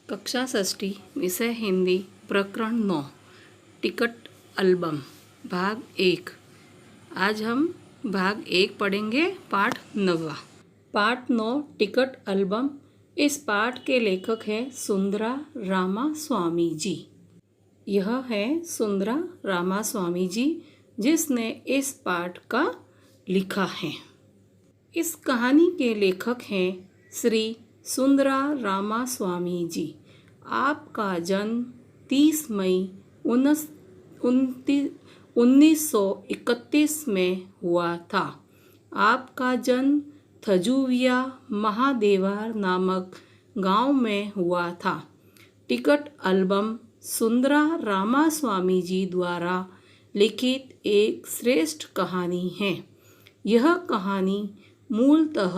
कक्षा षष्ठी विषय हिंदी प्रकरण 9 टिकट एल्बम भाग 1। आज हम भाग 1 पढ़ेंगे पाठ 9। पाठ 9 टिकट एल्बम। इस पाठ के लेखक हैं सुंदरा रामास्वामी जी। यह है सुंदरा रामास्वामी जी जिसने इस पाठ का लिखा है। इस कहानी के लेखक हैं श्री सुंदरा रामास्वामी जी। आपका जन्म 30 मई 1931 में हुआ था। आपका जन्म थजुविया महादेवार नामक गांव में हुआ था। टिकट एल्बम सुंदरा रामास्वामी जी द्वारा लिखित एक श्रेष्ठ कहानी है। यह कहानी मूलतः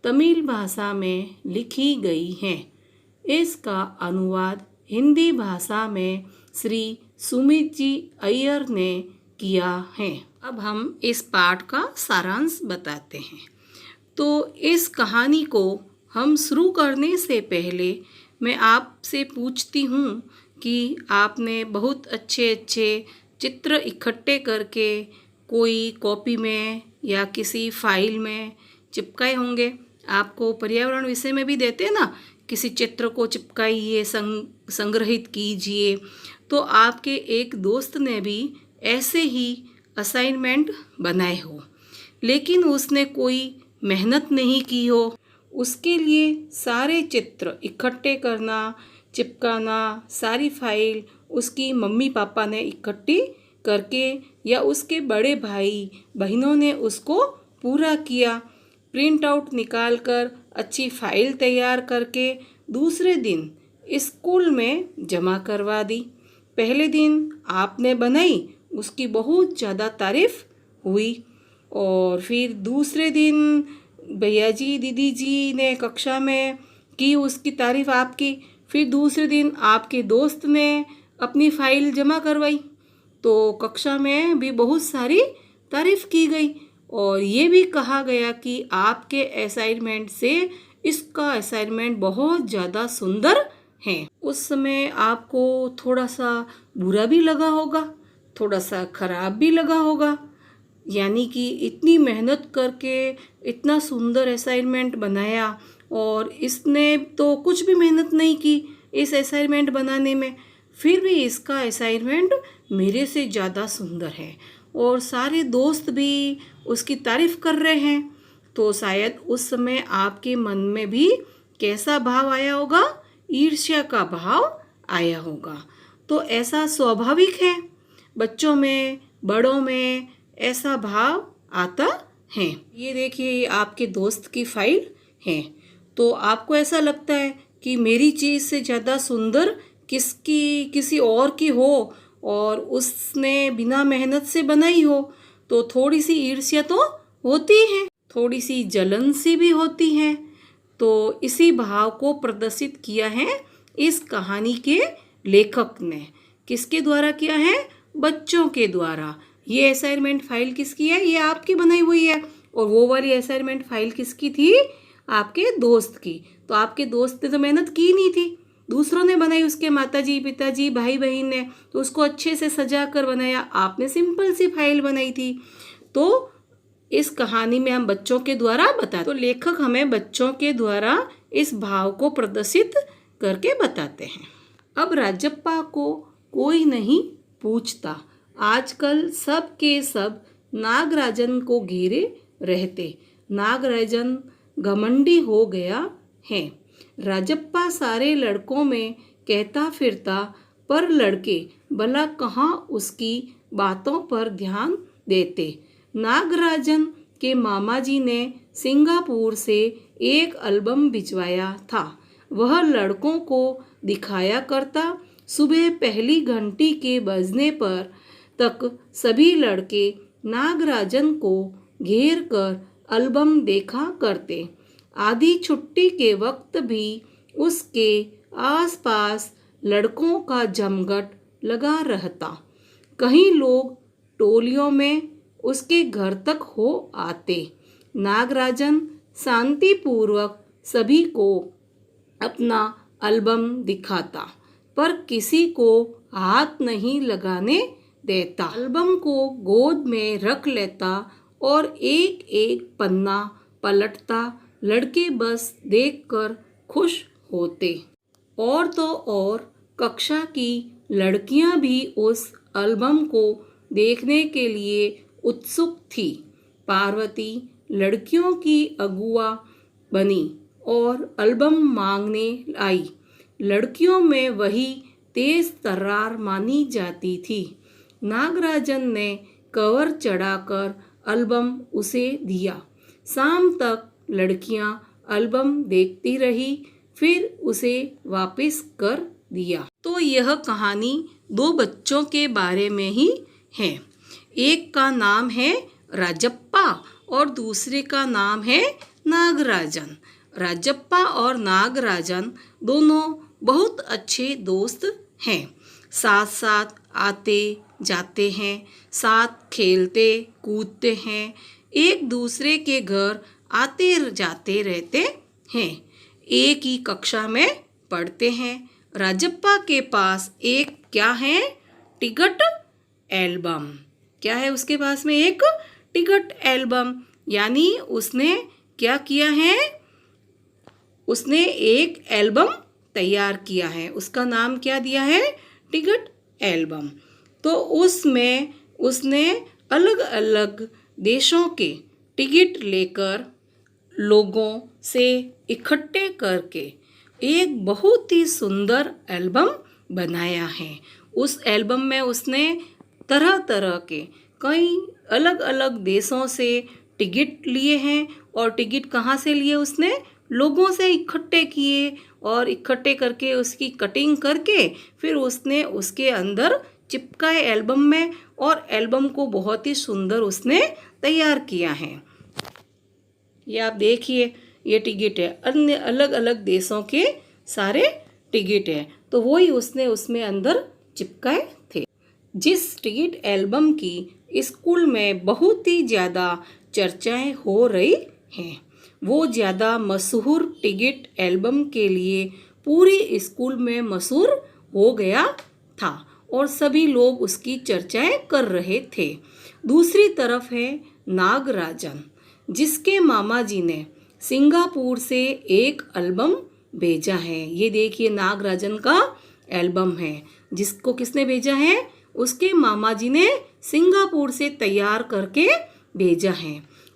तमिल भाषा में लिखी गई है। इसका अनुवाद हिंदी भाषा में श्री सुमित जी अय्यर ने किया है। अब हम इस पाठ का सारांश बताते हैं। तो इस कहानी को हम शुरू करने से पहले मैं आपसे पूछती हूँ कि आपने बहुत अच्छे चित्र इकट्ठे करके कोई कॉपी में या किसी फाइल में चिपकाए होंगे। आपको पर्यावरण विषय में भी देते हैं ना, किसी चित्र को चिपकाइए, संग्रहित कीजिए। तो आपके एक दोस्त ने भी ऐसे ही असाइनमेंट बनाए हो, लेकिन उसने कोई मेहनत नहीं की हो। उसके लिए सारे चित्र इकट्ठे करना, चिपकाना, सारी फाइल उसकी मम्मी पापा ने इकट्ठी करके या उसके बड़े भाई बहनों ने उसको पूरा किया। प्रिंट आउट निकाल कर अच्छी फाइल तैयार करके दूसरे दिन स्कूल में जमा करवा दी। पहले दिन आपने बनाई, उसकी बहुत ज़्यादा तारीफ हुई। और फिर दूसरे दिन भैया जी दीदी जी ने कक्षा में की उसकी तारीफ आपकी। फिर दूसरे दिन आपके दोस्त ने अपनी फाइल जमा करवाई, तो कक्षा में भी बहुत सारी तारीफ की गई और ये भी कहा गया कि आपके असाइनमेंट से इसका असाइनमेंट बहुत ज़्यादा सुंदर है। उस समय आपको थोड़ा सा बुरा भी लगा होगा, थोड़ा सा खराब भी लगा होगा। यानी कि इतनी मेहनत करके इतना सुंदर असाइनमेंट बनाया और इसने तो कुछ भी मेहनत नहीं की इस असाइनमेंट बनाने में, फिर भी इसका असाइनमेंट मेरे से ज़्यादा सुंदर है और सारे दोस्त भी उसकी तारीफ कर रहे हैं। तो शायद उस समय आपके मन में भी कैसा भाव आया होगा? ईर्ष्या का भाव आया होगा। तो ऐसा स्वाभाविक है, बच्चों में बड़ों में ऐसा भाव आता है। ये देखिए आपके दोस्त की फाइल है, तो आपको ऐसा लगता है कि मेरी चीज़ से ज़्यादा सुंदर किसी और की हो और उसने बिना मेहनत से बनाई हो, तो थोड़ी सी ईर्ष्या तो होती है, थोड़ी सी जलन सी भी होती है। तो इसी भाव को प्रदर्शित किया है इस कहानी के लेखक ने। किसके द्वारा किया है? बच्चों के द्वारा। ये असाइनमेंट फाइल किसकी है? ये आपकी बनाई हुई है। और वो वाली असाइनमेंट फाइल किसकी थी? आपके दोस्त की। तो आपके दोस्त ने तो मेहनत की नहीं थी, दूसरों ने बनाई, उसके माताजी पिताजी भाई बहन ने, तो उसको अच्छे से सजा कर बनाया। आपने सिंपल सी फाइल बनाई थी। तो इस कहानी में हम बच्चों के द्वारा बताते, तो लेखक हमें बच्चों के द्वारा इस भाव को प्रदर्शित करके बताते हैं। अब राजप्पा को कोई नहीं पूछता, आजकल सब के सब नागराजन को घेरे रहते। नागराजन घमंडी हो गया है। राजप्पा सारे लड़कों में कहता फिरता, पर लड़के भला कहाँ उसकी बातों पर ध्यान देते। नागराजन के मामा जी ने सिंगापुर से एक एल्बम भिजवाया था, वह लड़कों को दिखाया करता। सुबह पहली घंटी के बजने पर तक सभी लड़के नागराजन को घेर कर एल्बम देखा करते। आधी छुट्टी के वक्त भी उसके आसपास लड़कों का जमघट लगा रहता। कहीं लोग टोलियों में उसके घर तक हो आते। नागराजन शांतिपूर्वक सभी को अपना एल्बम दिखाता, पर किसी को हाथ नहीं लगाने देता। एल्बम को गोद में रख लेता और एक एक पन्ना पलटता। लड़के बस देखकर खुश होते। और तो और कक्षा की लड़कियां भी उस एल्बम को देखने के लिए उत्सुक थी। पार्वती लड़कियों की अगुआ बनी और एल्बम मांगने आई। लड़कियों में वही तेज तर्रार मानी जाती थी। नागराजन ने कवर चढ़ाकर एल्बम उसे दिया। शाम तक लड़कियां एल्बम देखती रही, फिर उसे वापस कर दिया। तो यह कहानी दो बच्चों के बारे में ही है। एक का नाम है राजप्पा और दूसरे का नाम है नागराजन। राजप्पा और नागराजन दोनों बहुत अच्छे दोस्त हैं। साथ साथ आते जाते हैं, साथ खेलते कूदते हैं, एक दूसरे के घर आते जाते रहते हैं, एक ही कक्षा में पढ़ते हैं। राजप्पा के पास एक क्या है? Ticket album. क्या है उसके पास में? एक टिकट एल्बम। यानी उसने क्या किया है? उसने एक एल्बम तैयार किया है। उसका नाम क्या दिया है? Ticket album. तो उसमें उसने अलग अलग देशों के टिकट लेकर लोगों से इकट्ठे करके एक बहुत ही सुंदर एल्बम बनाया है। उस एल्बम में उसने तरह तरह के कई अलग अलग देशों से टिकट लिए हैं। और टिकट कहाँ से लिए? उसने लोगों से इकट्ठे किए और इकट्ठे करके उसकी कटिंग करके फिर उसने उसके अंदर चिपकाए एल्बम में, और एल्बम को बहुत ही सुंदर उसने तैयार किया है। ये आप देखिए, ये टिकट है, अन्य अलग अलग देशों के सारे टिकट है, तो वही उसने उसमें अंदर चिपकाए थे। जिस टिकट एल्बम की स्कूल में बहुत ही ज़्यादा चर्चाएं हो रही हैं, वो ज़्यादा मशहूर टिकट एल्बम के लिए पूरी स्कूल में मशहूर हो गया था और सभी लोग उसकी चर्चाएं कर रहे थे। दूसरी तरफ है नागराजन, जिसके मामा जी ने सिंगापुर से एक एल्बम भेजा है। ये देखिए नागराजन का एल्बम है, जिसको किसने भेजा है? उसके मामा जी ने सिंगापुर से तैयार करके भेजा है।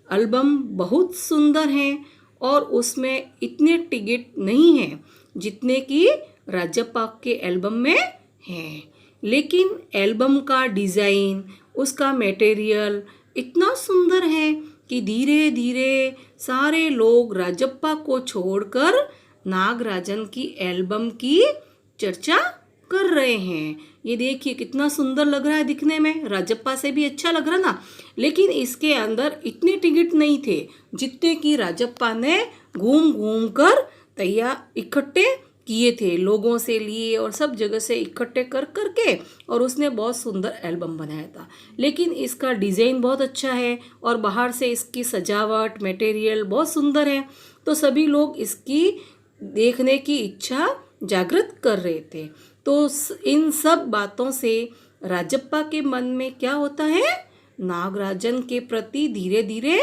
एल्बम बहुत सुंदर है और उसमें इतने टिकट नहीं हैं जितने कि राजप्पा के एल्बम में हैं। लेकिन एल्बम का डिज़ाइन, उसका मटेरियल इतना सुंदर है कि धीरे धीरे सारे लोग राजप्पा को छोड़कर नागराजन की एल्बम की चर्चा कर रहे हैं। ये देखिए कितना सुंदर लग रहा है दिखने में, राजप्पा से भी अच्छा लग रहा ना। लेकिन इसके अंदर इतने टिकट नहीं थे जितने कि राजप्पा ने घूम घूम कर तैयार इकट्ठे किए थे, लोगों से लिए और सब जगह से इकट्ठे कर करके, और उसने बहुत सुंदर एल्बम बनाया था। लेकिन इसका डिज़ाइन बहुत अच्छा है और बाहर से इसकी सजावट मटेरियल बहुत सुंदर है, तो सभी लोग इसकी देखने की इच्छा जागृत कर रहे थे। तो इन सब बातों से राजप्पा के मन में क्या होता है? नागराजन के प्रति धीरे धीरे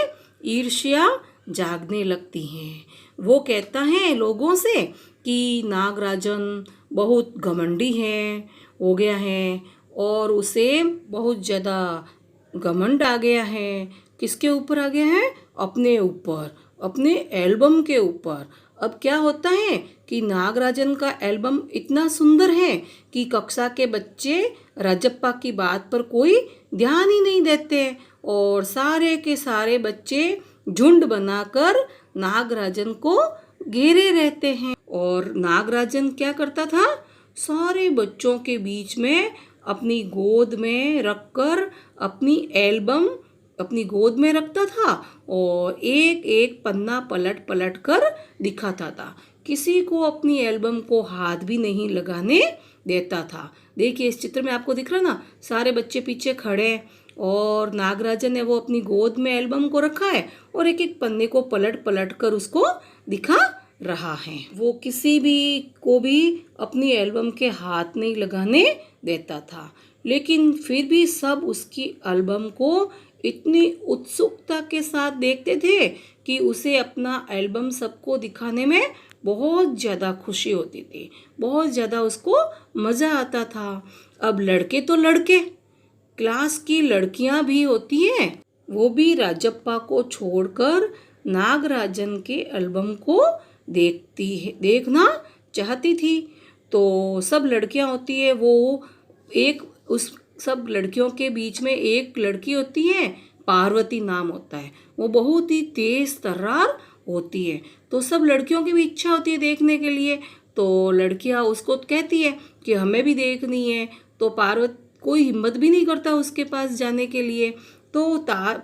ईर्ष्या जागने लगती है। वो कहता है लोगों से कि नागराजन बहुत घमंडी हो गया है और उसे बहुत ज़्यादा घमंड आ गया है। किसके ऊपर आ गया है? अपने ऊपर, अपने एल्बम के ऊपर। अब क्या होता है कि नागराजन का एल्बम इतना सुंदर है कि कक्षा के बच्चे राजप्पा की बात पर कोई ध्यान ही नहीं देते और सारे के सारे बच्चे झुंड बनाकर नागराजन को घेरे रहते हैं। और नागराजन क्या करता था? सारे बच्चों के बीच में अपनी गोद में रखकर अपनी एल्बम अपनी गोद में रखता था और एक एक पन्ना पलट पलट कर दिखाता था। किसी को अपनी एल्बम को हाथ भी नहीं लगाने देता था। देखिए इस चित्र में आपको दिख रहा ना, सारे बच्चे पीछे खड़े हैं और नागराजन ने वो अपनी गोद में एल्बम को रखा है और एक एक पन्ने को पलट पलट कर उसको दिखा रहा है। वो किसी भी को भी अपनी एल्बम के हाथ नहीं लगाने देता था, लेकिन फिर भी सब उसकी एल्बम को इतनी उत्सुकता के साथ देखते थे कि उसे अपना एल्बम सबको दिखाने में बहुत ज़्यादा खुशी होती थी, बहुत ज़्यादा उसको मज़ा आता था। अब लड़के तो लड़के, क्लास की लड़कियां भी होती हैं, वो भी राजप्पा को छोड़कर नागराजन के एल्बम को देखना चाहती थी। तो सब लड़कियां होती है, वो एक उस सब लड़कियों के बीच में एक लड़की होती है, पार्वती नाम होता है। वो बहुत ही तेज तर्रार होती है, तो सब लड़कियों की भी इच्छा होती है देखने के लिए। तो लड़कियां उसको कहती है कि हमें भी देखनी है, तो कोई हिम्मत भी नहीं करता उसके पास जाने के लिए। तो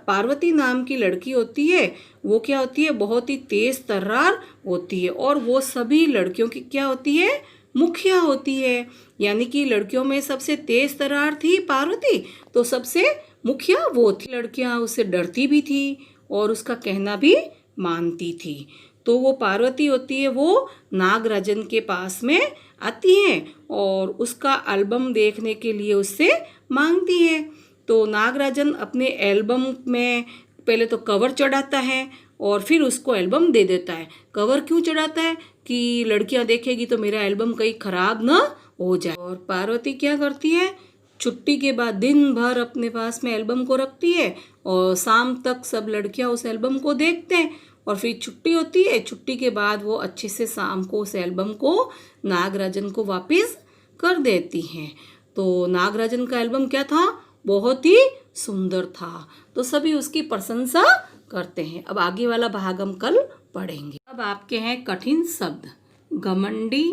पार्वती नाम की लड़की होती है, वो क्या होती है, बहुत ही तेज तर्रार होती है, और वो सभी लड़कियों की क्या होती है, मुखिया होती है। यानी कि लड़कियों में सबसे तेज तर्रार थी पार्वती, तो सबसे मुखिया वो थी। लड़कियां उससे डरती भी थी और उसका कहना भी मानती थी। तो वो पार्वती होती है, वो नागराजन के पास में आती हैं और उसका एल्बम देखने के लिए उससे मांगती है। तो नागराजन अपने एल्बम में पहले तो कवर चढ़ाता है और फिर उसको एल्बम दे देता है। कवर क्यों चढ़ाता है कि लड़कियां देखेगी तो मेरा एल्बम कहीं खराब ना हो जाए। और पार्वती क्या करती है, छुट्टी के बाद दिन भर अपने पास में एल्बम को रखती है और शाम तक सब लड़कियां उस एल्बम को देखते हैं, और फिर छुट्टी होती है। छुट्टी के बाद वो अच्छे से शाम को उस एल्बम को नागराजन को वापस कर देती हैं। तो नागराजन का एल्बम क्या था, बहुत ही सुंदर था, तो सभी उसकी प्रशंसा करते हैं। अब आगे वाला भाग हम कल पढ़ेंगे। अब आपके हैं कठिन शब्द। घमंडी,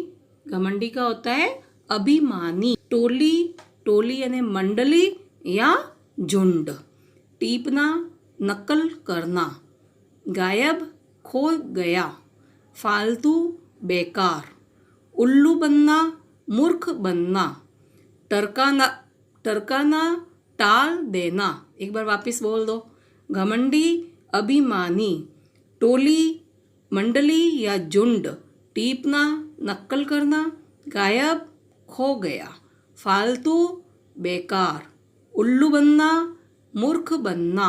घमंडी का होता है अभिमानी। टोली, टोली यानी मंडली या झुंड। टीपना, नकल करना। गायब, खो गया। फालतू, बेकार। उल्लू बनना, मूर्ख बनना। टरकाना, टरकाना, टाल देना। एक बार वापस बोल दो। घमंडी, अभिमानी। टोली, मंडली या झुंड। टीपना, नकल करना। गायब, खो गया। फालतू, बेकार। उल्लू बनना, मूर्ख बनना।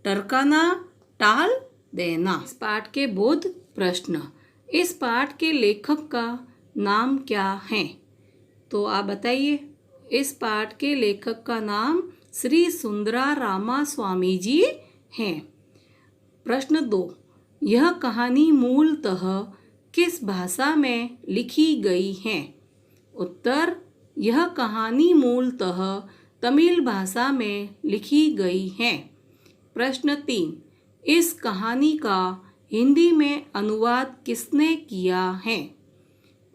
टरकाना, टाल देना। इस पाठ के बोध प्रश्न। इस पाठ के लेखक का नाम क्या है, तो आप बताइए। इस पाठ के लेखक का नाम श्री सुंदरा रामा स्वामी जी हैं। प्रश्न 2, यह कहानी मूलतः किस भाषा में लिखी गई है? उत्तर, यह कहानी मूलतः तमिल भाषा में लिखी गई है। प्रश्न 3, इस कहानी का हिंदी में अनुवाद किसने किया है?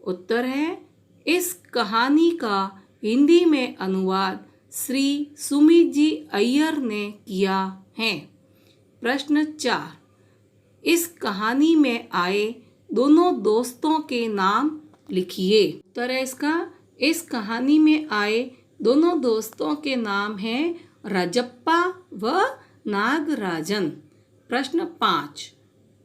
उत्तर है, इस कहानी का हिंदी में अनुवाद श्री सुमित जी अय्यर ने किया है। प्रश्न 4, इस कहानी में आए दोनों दोस्तों के नाम लिखिए। उत्तर है इसका, इस कहानी में आए दोनों दोस्तों के नाम हैं राजप्पा व नागराजन। प्रश्न 5,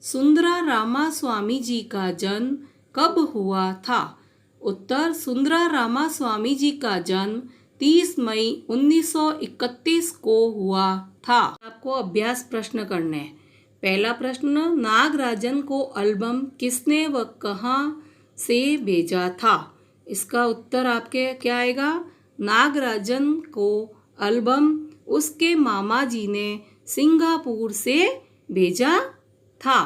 सुंदरा रामा स्वामी जी का जन्म कब हुआ था? उत्तर, सुंदरा रामा स्वामी जी का जन्म 30 मई 1931 को हुआ था। आपको अभ्यास प्रश्न करने हैं। पहला प्रश्न, नागराजन को एल्बम किसने व कहाँ से भेजा था? इसका उत्तर आपके क्या आएगा? नागराजन को एल्बम उसके मामा जी ने सिंगापुर से भेजा था।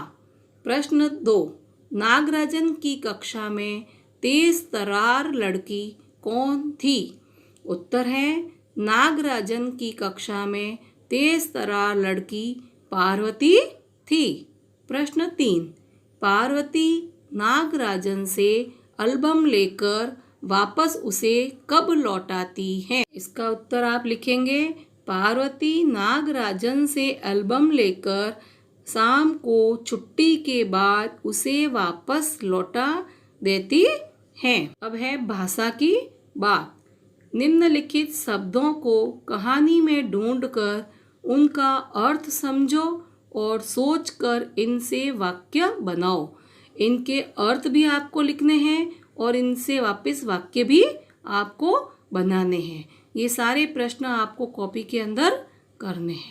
प्रश्न 2, नागराजन की कक्षा में तेज तर्रार लड़की कौन थी? उत्तर है, नागराजन की कक्षा में तेज तर्रार लड़की पार्वती थी। प्रश्न 3, पार्वती नागराजन से एल्बम लेकर वापस उसे कब लौटाती है? इसका उत्तर आप लिखेंगे, पार्वती नागराजन से एल्बम लेकर शाम को छुट्टी के बाद उसे वापस लौटा देती है। अब है भाषा की बात। निम्नलिखित शब्दों को कहानी में ढूंढकर उनका अर्थ समझो और सोचकर इनसे वाक्य बनाओ। इनके अर्थ भी आपको लिखने हैं और इनसे वापस वाक्य भी आपको बनाने हैं। ये सारे प्रश्न आपको कॉपी के अंदर करने हैं।